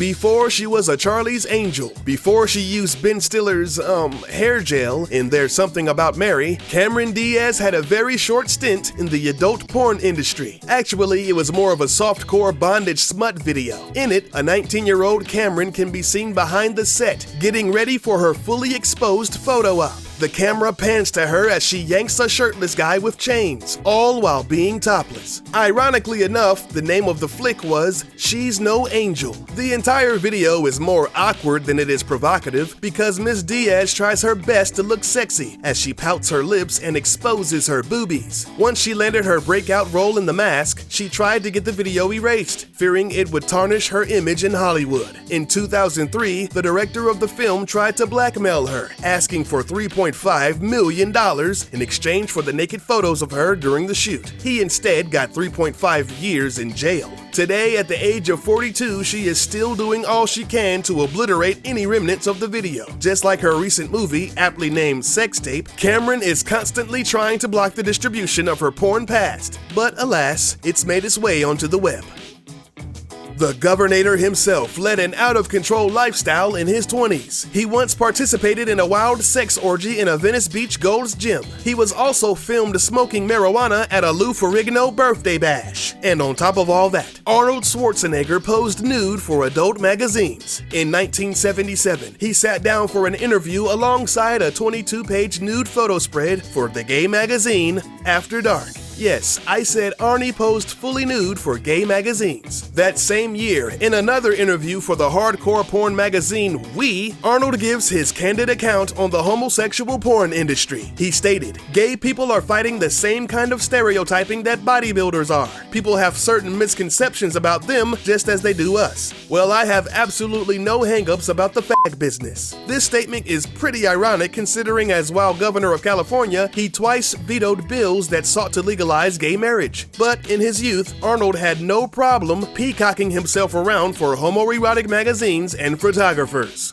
Before she was a Charlie's Angel, before she used Ben Stiller's, hair gel in There's Something About Mary, Cameron Diaz had a very short stint in the adult porn industry. Actually, it was more of a softcore bondage smut video. In it, a 19-year-old Cameron can be seen behind the set, getting ready for her fully exposed photo op. The camera pans to her as she yanks a shirtless guy with chains, all while being topless. Ironically enough, the name of the flick was She's No Angel. The entire video is more awkward than it is provocative because Miss Diaz tries her best to look sexy as she pouts her lips and exposes her boobies. Once she landed her breakout role in The Mask, she tried to get the video erased, fearing it would tarnish her image in Hollywood. In 2003, the director of the film tried to blackmail her, asking for $3.5 million in exchange for the naked photos of her during the shoot. He instead got 3.5 years in jail. Today, at the age of 42, she is still doing all she can to obliterate any remnants of the video. Just like her recent movie, aptly named Sex Tape, Cameron is constantly trying to block the distribution of her porn past. But alas, it's made its way onto the web. The Governator himself led an out-of-control lifestyle in his 20s. He once participated in a wild sex orgy in a Venice Beach Gold's Gym. He was also filmed smoking marijuana at a Lou Ferrigno birthday bash. And on top of all that, Arnold Schwarzenegger posed nude for adult magazines. In 1977, he sat down for an interview alongside a 22-page nude photo spread for the gay magazine After Dark. Yes, I said Arnie posed fully nude for gay magazines. That same year, in another interview for the hardcore porn magazine We, Arnold gives his candid account on the homosexual porn industry. He stated, "Gay people are fighting the same kind of stereotyping that bodybuilders are. People have certain misconceptions about them just as they do us. Well, I have absolutely no hangups about the fag business." This statement is pretty ironic considering as while governor of California, he twice vetoed bills that sought to legalize gay marriage. But in his youth, Arnold had no problem peacocking himself around for homoerotic magazines and photographers.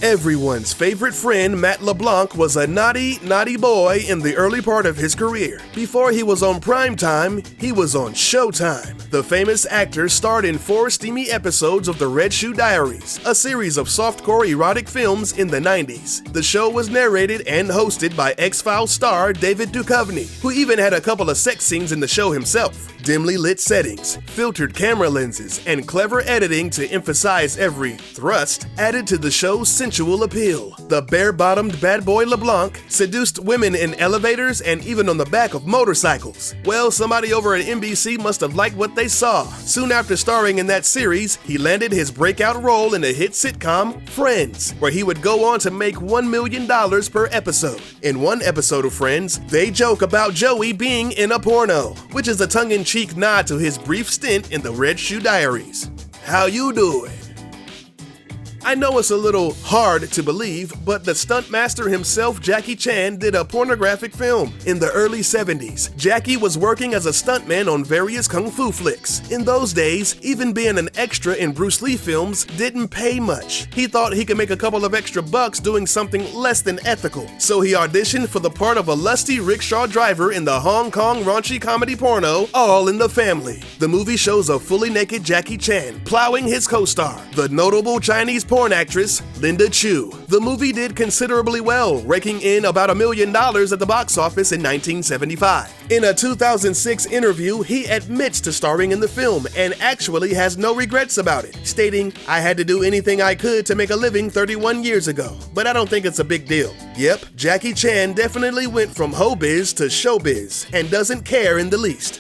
Everyone's favorite friend, Matt LeBlanc, was a naughty boy in the early part of his career. Before he was on primetime, he was on Showtime. The famous actor starred in 4 steamy episodes of The Red Shoe Diaries, a series of softcore erotic films in the 90s. The show was narrated and hosted by X-Files star David Duchovny, who even had a couple of sex scenes in the show himself. Dimly lit settings, filtered camera lenses, and clever editing to emphasize every thrust added to the show's sensual appeal. The bare-bottomed bad boy LeBlanc seduced women in elevators and even on the back of motorcycles. Well, somebody over at NBC must have liked what they saw. Soon after starring in that series, he landed his breakout role in the hit sitcom Friends, where he would go on to make $1 million per episode. In one episode of Friends, they joke about Joey being in a porno, which is a tongue-in-cheek nod to his brief stint in the Red Shoe Diaries. How you doing? I know it's a little hard to believe, but the stuntmaster himself, Jackie Chan, did a pornographic film. In the early 70s, Jackie was working as a stuntman on various kung fu flicks. In those days, even being an extra in Bruce Lee films didn't pay much. He thought he could make a couple of extra bucks doing something less than ethical. So he auditioned for the part of a lusty rickshaw driver in the Hong Kong raunchy comedy porno, All in the Family. The movie shows a fully naked Jackie Chan plowing his co-star, the notable Chinese porn actress Linda Chu. The movie did considerably well, raking in about $1 million at the box office in 1975. In a 2006 interview, he admits to starring in the film and actually has no regrets about it, stating, "I had to do anything I could to make a living 31 years ago, but I don't think it's a big deal." Yep, Jackie Chan definitely went from hobiz to showbiz and doesn't care in the least.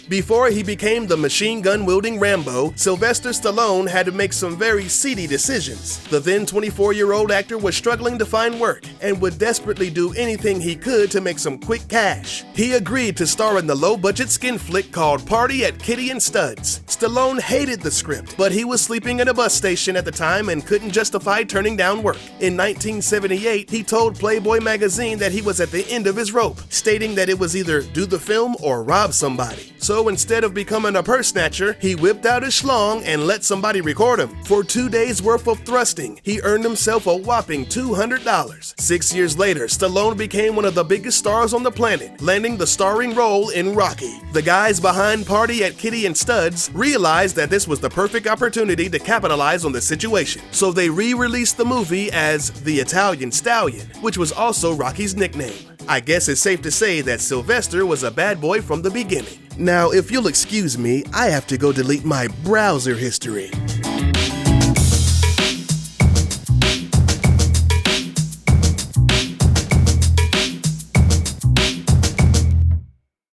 Before he became the machine gun-wielding Rambo, Sylvester Stallone had to make some very seedy decisions. The then 24-year-old actor was struggling to find work and would desperately do anything he could to make some quick cash. He agreed to star in the low-budget skin flick called Party at Kitty and Studs. Stallone hated the script, but he was sleeping at a bus station at the time and couldn't justify turning down work. In 1978, he told Playboy magazine that he was at the end of his rope, stating that it was either do the film or rob somebody. So So instead of becoming a purse snatcher, he whipped out his schlong and let somebody record him. For 2 days worth of thrusting, he earned himself a whopping $200. 6 years later, Stallone became one of the biggest stars on the planet, landing the starring role in Rocky. The guys behind Party at Kitty and Studs realized that this was the perfect opportunity to capitalize on the situation, so they re-released the movie as The Italian Stallion, which was also Rocky's nickname. I guess it's safe to say that Sylvester was a bad boy from the beginning. Now, if you'll excuse me, I have to go delete my browser history.